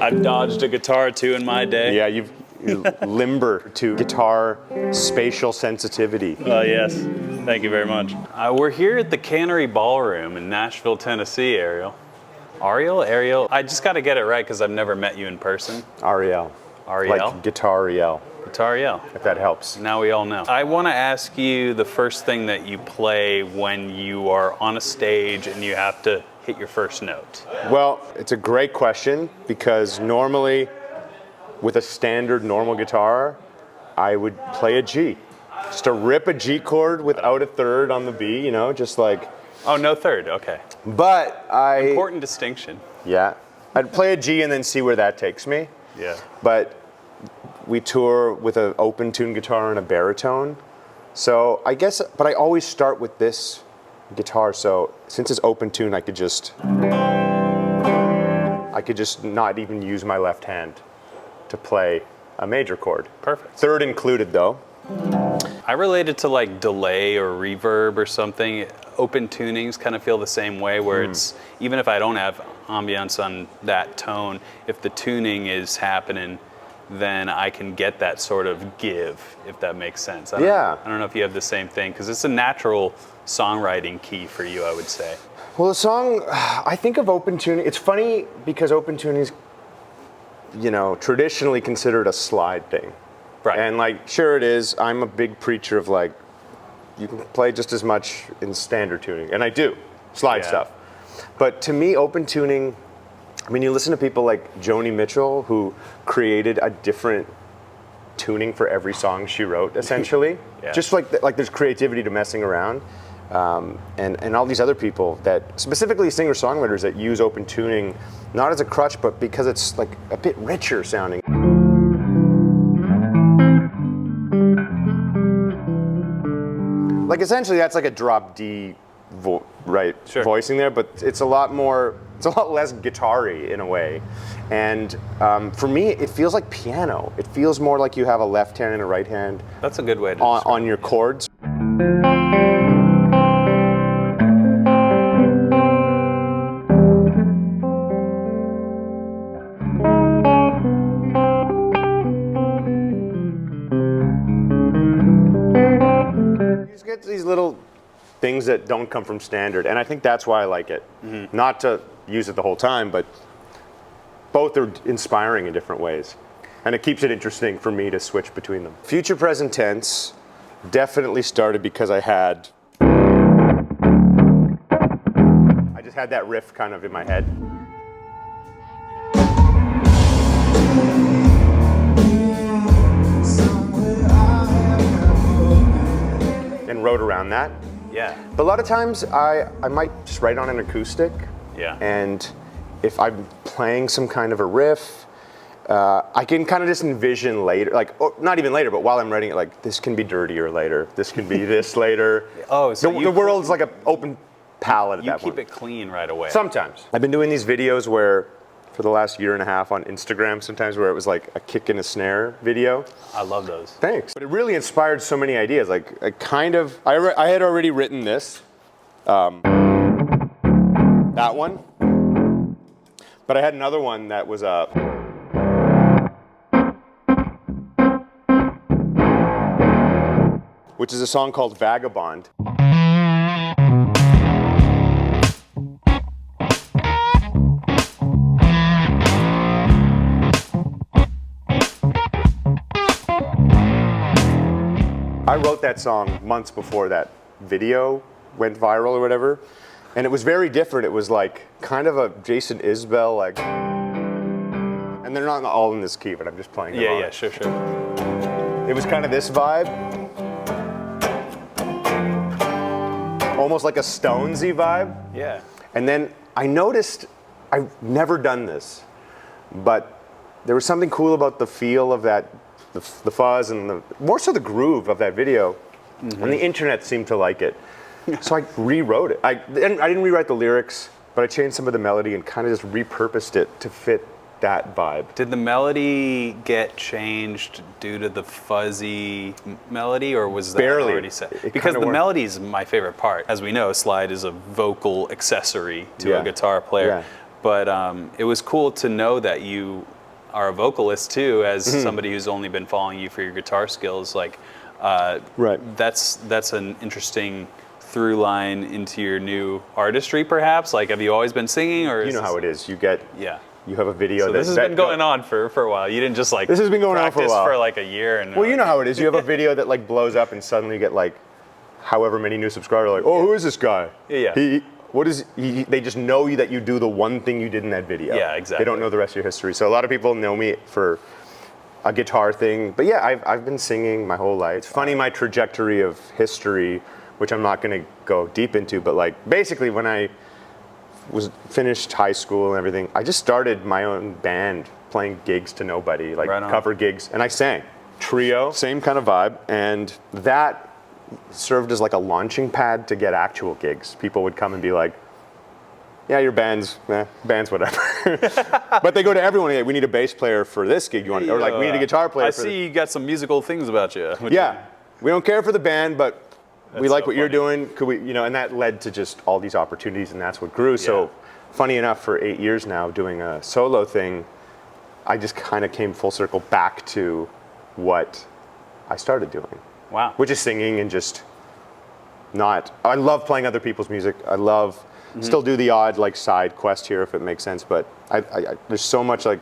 I've dodged a guitar or two in my day. Yeah, you're limber to guitar spatial sensitivity. Yes, thank you very much. We're here at the Cannery Ballroom in Nashville, Tennessee, Ariel. Ariel? I just got to get it right because I've never met you in person. Ariel. Like Guitar-riel. Guitar-riel. If that helps. Now we all know. I want to ask you the first thing that you play when you are on a stage and you have to hit your first note. Well, it's a great question because normally with a standard normal guitar, I would play a G. Just to rip a G chord without a third on the B, you know, just like... Oh, no third, okay. But Important distinction. Yeah. I'd play a G and then see where that takes me. Yeah. But we tour with an open tune guitar and a baritone. So I guess, but I always start with this guitar. So since it's open tune, I could just not even use my left hand to play a major chord. Perfect. Third included though. I relate it to like delay or reverb or something. Open tunings kind of feel the same way where it's, even if I don't have ambience on that tone, if the tuning is happening, then I can get that sort of give, if that makes sense. I don't know if you have the same thing, because it's a natural songwriting key for you, I would say. Well, the song, I think of open tuning, it's funny because open tuning is, you know, traditionally considered a slide thing. Right. And like, sure it is, I'm a big preacher of like, you can play just as much in standard tuning, and I do, slide stuff. But to me, open tuning, I mean, you listen to people like Joni Mitchell, who created a different tuning for every song she wrote, essentially. Just like there's creativity to messing around. And all these other people that, specifically singer-songwriters that use open tuning, not as a crutch, but because it's like a bit richer sounding. Like essentially that's like a drop D voicing there, but it's a lot less guitar-y in a way. And for me, it feels like piano. It feels more like you have a left hand and a right hand. That's a good way to on your chords. Get these little things that don't come from standard, and I think that's why I like it. Not to use it the whole time, but both are inspiring in different ways, and it keeps it interesting for me to switch between them. Future present tense definitely started because I just had that riff kind of in my head. And wrote around that. Yeah. But a lot of times I might just write on an acoustic. Yeah. And if I'm playing some kind of a riff, I can kind of just envision later, like, or not even later, but while I'm writing it, like, this can be dirtier later. This can be this later. Oh, so the world's like an open palette at that point. You keep it clean right away. Sometimes. I've been doing these videos where, for the last year and a half on Instagram sometimes, where it was like a kick and a snare video. I love those. Thanks. But it really inspired so many ideas. Like, I had already written this, that one, but I had another one that was which is a song called Vagabond. I wrote that song months before that video went viral or whatever, and it was very different. It was like kind of a Jason Isbell, like, and they're not all in this key, but I'm just playing them on. Yeah, sure. It was kind of this vibe, almost like a Stonesy vibe. Yeah. And then I noticed, I've never done this, but there was something cool about the feel of that, the fuzz and more so the groove of that video, and the internet seemed to like it. So I rewrote it. I didn't rewrite the lyrics, but I changed some of the melody and kind of just repurposed it to fit that vibe. Did the melody get changed due to the fuzzy melody, or was that Barely. already set? Because the melody is my favorite part. As we know, slide is a vocal accessory to a guitar player. Yeah. But it was cool to know that you are a vocalist too, as somebody who's only been following you for your guitar skills, like Right. that's an interesting through line into your new artistry, perhaps. Like, have you always been singing, or You know how it is. You get Yeah. you have a video So that this has been going on for a while. You didn't just like This has been going on for a practice while. for like a year and Well, you know how it is. You have a video that like blows up, and suddenly you get like however many new subscribers. Like, oh, who is this guy? Yeah. What is he? They just know you that you do the one thing you did in that video. Yeah, exactly. They don't know the rest of your history. So a lot of people know me for a guitar thing, but yeah, I've been singing my whole life. It's funny, my trajectory of history, which I'm not going to go deep into, but like basically when I was finished high school and everything, I just started my own band playing gigs to nobody, like Right on. cover gigs, and I sang. Trio, same kind of vibe, and that served as like a launching pad to get actual gigs. People would come and be like, yeah, your band's whatever. But they go to everyone, hey, we need a bass player for this gig, you want, or like we need a guitar player I for see you got some musical things about you. Yeah, we don't care for the band, but we That's like so what you're funny. doing. Could we, and that led to just all these opportunities, and that's what grew. So, funny enough, for 8 years now, doing a solo thing, I just kind of came full circle back to what I started doing, Wow. which is singing and just not. I love playing other people's music. I love still do the odd like side quest here if it makes sense, but I there's so much like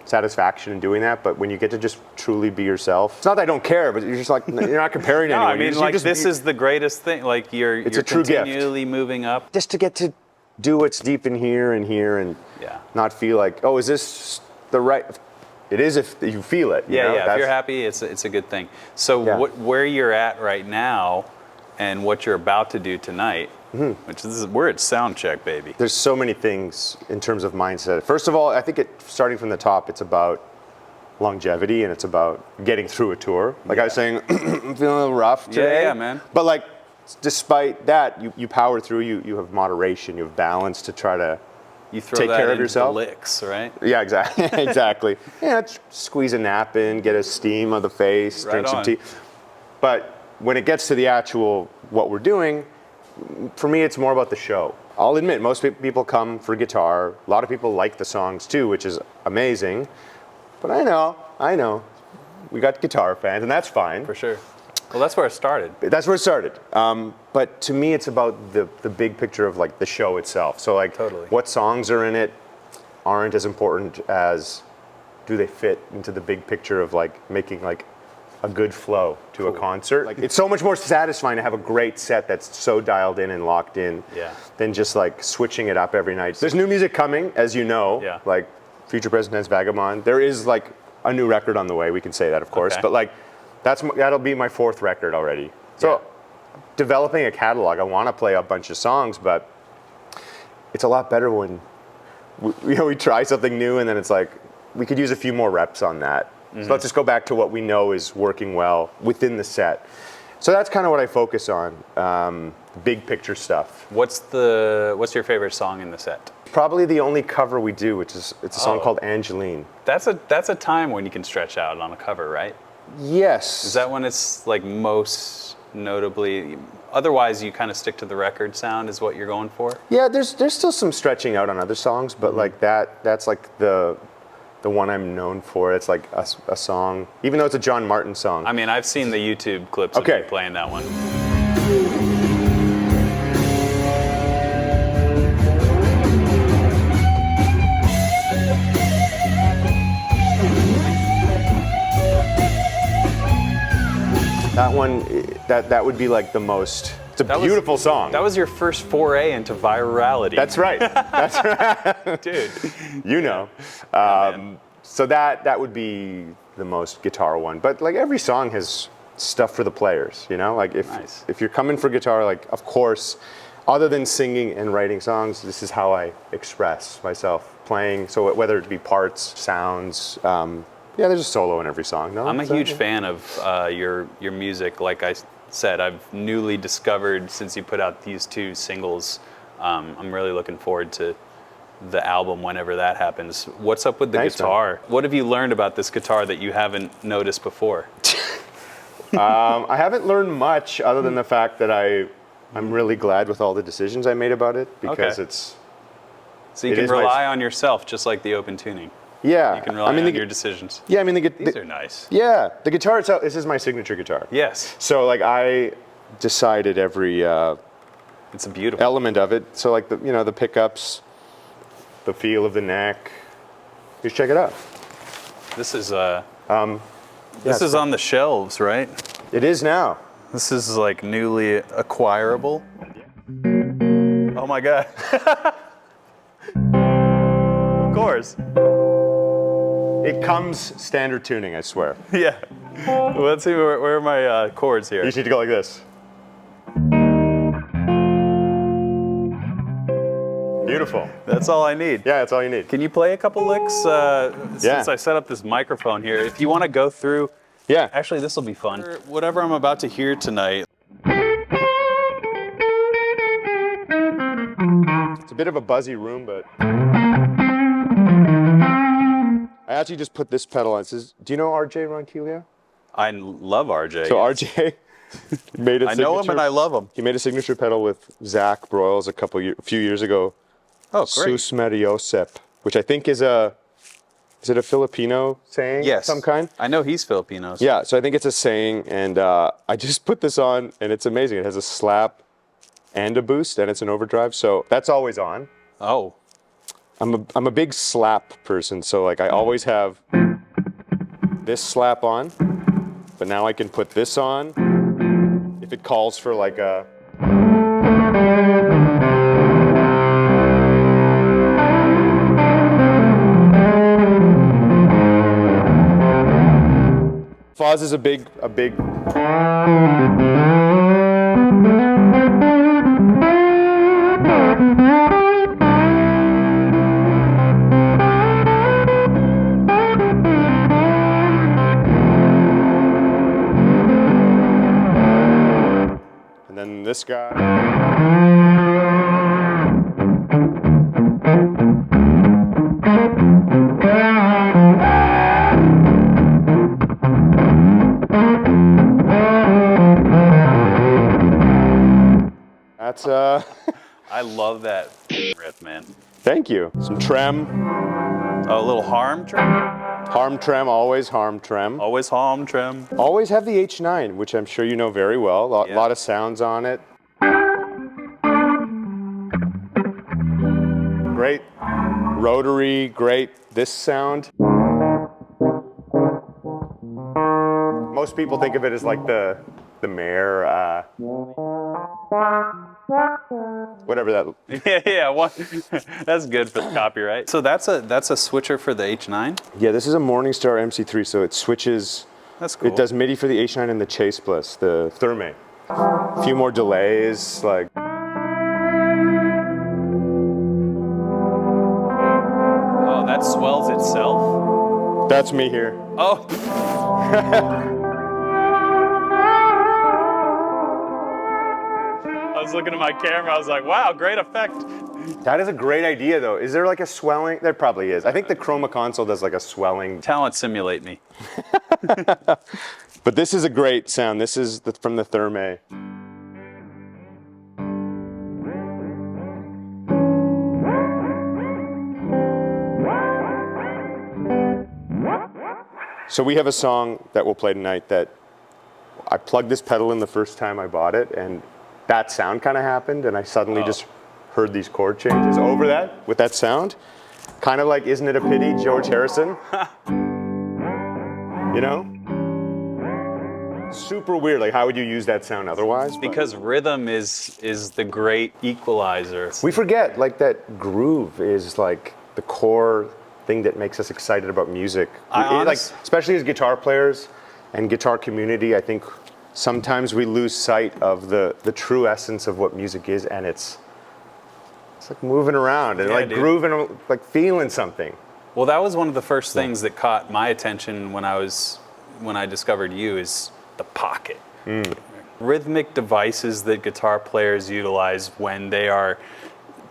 satisfaction in doing that. But when you get to just truly be yourself, it's not that I don't care, but you're just like you're not comparing to No, anyone. I mean, You're like just- this is the greatest thing. Like you're a true gift. continually moving up. just to get to do what's deep in here and Yeah. not feel like, oh, is this the right? It is if you feel it. you Yeah, know? yeah. If That's- you're happy, it's a good thing. So Yeah. where you're at right now, and what you're about to do tonight, which is we're at Soundcheck, baby. There's so many things in terms of mindset. First of all, I think starting from the top, it's about longevity and it's about getting through a tour. Like I was saying, I'm feeling a little rough today. Yeah, man. But like, despite that, you power through. You have moderation. You have balance to try to. You throw Take that care of into yourself. the licks, right? Yeah, exactly. Exactly. Squeeze a nap in, get a steam of the face, Right drink some on. tea. But when it gets to the actual what we're doing, for me, it's more about the show. I'll admit, most people come for guitar. A lot of people like the songs too, which is amazing. But I know, we got guitar fans, and that's fine. For sure. Well, that's where it started. That's where it started. But to me, it's about the big picture of like the show itself. So like, Totally. what songs are in it aren't as important as do they fit into the big picture of like making like a good flow to a concert. Like, it's so much more satisfying to have a great set that's so dialed in and locked in than just like switching it up every night. There's new music coming, as you know, like Future President's Vagabond. There is like a new record on the way. We can say that, of course, but like that'll be my 4th record already. So developing a catalog, I want to play a bunch of songs, but it's a lot better when we try something new and then it's like we could use a few more reps on that. So let's just go back to what we know is working well within the set. So that's kind of what I focus on, big picture stuff. What's your favorite song in the set? Probably the only cover we do, it's a song called Angeline. That's a time when you can stretch out on a cover, right? Yes. Is that when it's like most notably? Otherwise, you kind of stick to the record sound is what you're going for? Yeah, there's still some stretching out on other songs, but like that's like the one I'm known for. It's like a song, even though it's a John Martin song. I mean, I've seen the YouTube clips of you playing that one. That one, that would be like the most. It's a beautiful song. That was your first foray into virality. That's right. That's right, dude. You know. So that would be the most guitar one. But like every song has stuff for the players, you know? Like if you're coming for guitar, like of course, other than singing and writing songs, this is how I express myself playing. So whether it be parts, sounds, yeah, there's a solo in every song. No, I'm a huge fan of your music. Like I said, I've newly discovered since you put out these 2 singles. I'm really looking forward to the album whenever that happens. What's up with the guitar? Man. What have you learned about this guitar that you haven't noticed before? I haven't learned much other than the fact that I'm really glad with all the decisions I made about it because it's. So you can rely on yourself just like the open tuning. Yeah. You can rely on your decisions. Yeah, I mean, These are nice. Yeah, the guitar itself, this is my signature guitar. Yes. So like I decided every It's a beautiful element of it. So like the pickups, the feel of the neck. Just check it out. This is this is on the shelves, right? It is now. This is like newly acquirable. Oh my god. Of course. It comes standard tuning, I swear. Yeah. Well, let's see where are my chords here. You just need to go like this. Beautiful. That's all I need. Yeah, that's all you need. Can you play a couple licks since I set up this microphone here? If you want to go through. Yeah. Actually, this will be fun. Whatever I'm about to hear tonight. It's a bit of a buzzy room, but I actually just put this pedal on. It says, do you know RJ Ronquillo? I love RJ. So RJ made a signature. I know him and I love him. He made a signature pedal with Zach Broyles a few years ago. Oh, great. Sus Mariosep, which I think is a Filipino saying? Yes. Some kind? I know he's Filipino. Yeah, so I think it's a saying, and I just put this on, and it's amazing. It has a slap and a boost, and it's an overdrive, so that's always on. Oh. I'm a big slap person, so like I always have this slap on, but now I can put this on if it calls for like a. Fuzz is a big. And then this guy. That's I love that riff, man. Thank you. Some trem. Oh, a little harm trim? Harm trem, always harm trem. Always harm trim. Always have the H9, which I'm sure you know very well. A lot of sounds on it. Great rotary, great this sound. Most people think of it as like the Mare, whatever that. Yeah. That's good for the copyright. So that's a switcher for the H9. Yeah, this is a Morningstar MC3, so it switches. That's cool. It does MIDI for the H9 and the Chase Bliss, the Therme. A few more delays, like. Oh, that swells itself. That's me here. Oh. I was looking at my camera. I was like, "Wow, great effect." That is a great idea, though. Is there like a swelling? There probably is. I think the Chroma console does like a swelling. Talent simulate me. But this is a great sound. This is from the Therme. So we have a song that we'll play tonight that I plugged this pedal in the first time I bought it, and that sound kind of happened, and I suddenly just heard these chord changes over that with that sound. Kind of like Isn't It a Pity, George Harrison. You know? Super weird. Like, how would you use that sound otherwise? Because rhythm is the great equalizer. We forget, like, that groove is like the core thing that makes us excited about music. Like, especially as guitar players and guitar community, I think sometimes we lose sight of the true essence of what music is, and it's like moving around and grooving, like feeling something. Well, that was one of the first things that caught my attention when I discovered you is the pocket. Rhythmic devices that guitar players utilize when they are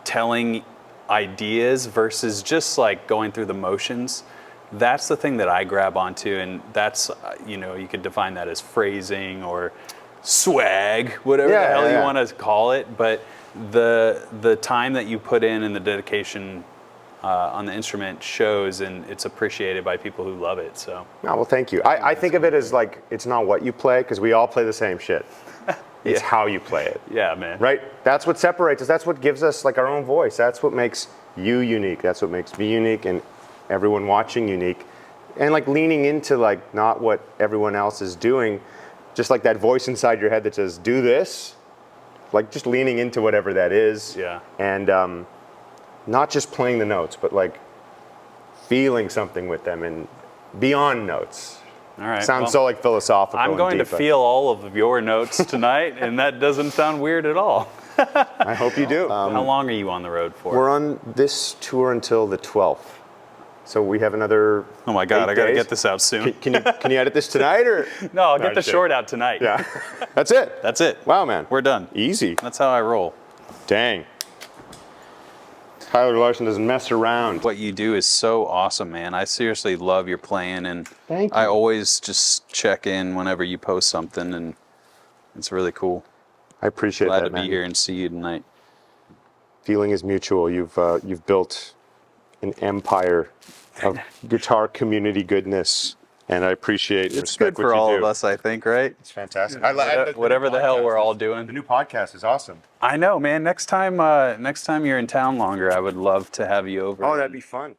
telling ideas versus just like going through the motions. That's the thing that I grab onto, and that's, you could define that as phrasing or swag, whatever the hell you want to call it. But the time that you put in and the dedication on the instrument shows, and it's appreciated by people who love it. So. Oh, well, thank you. I think of it as like, it's not what you play, because we all play the same shit. It's how you play it. Yeah, man. Right? That's what separates us. That's what gives us like our own voice. That's what makes you unique. That's what makes me unique and everyone watching unique. And like leaning into like not what everyone else is doing, just like that voice inside your head that says, do this. Like just leaning into whatever that is. Yeah. And not just playing the notes, but like feeling something with them and beyond notes. All right. Sounds so like philosophical. I'm going to deep, feel all of your notes tonight, and that doesn't sound weird at all. I hope you do. How long are you on the road for? We're on this tour until the 12th. So we have another. Oh my God, 8 I got to days. get this out soon. Can you edit this tonight or? No, I'll get the just short out tonight. Yeah. That's it. That's it. Wow, man. We're done. Easy. That's how I roll. Dang. Tyler Larson doesn't mess around. What you do is so awesome, man. I seriously love your playing, and Thank you. I always just check in whenever you post something, and it's really cool. I appreciate Glad that, to man. be here and see you tonight. Feeling is mutual. You've built an empire of guitar community goodness, and I appreciate and It's good respect what for you all do. of us, I think, right? It's fantastic. Whatever the hell we're all The doing. new podcast is awesome. I know, man. Next time you're in town longer, I would love to have you over. Oh, that'd be fun.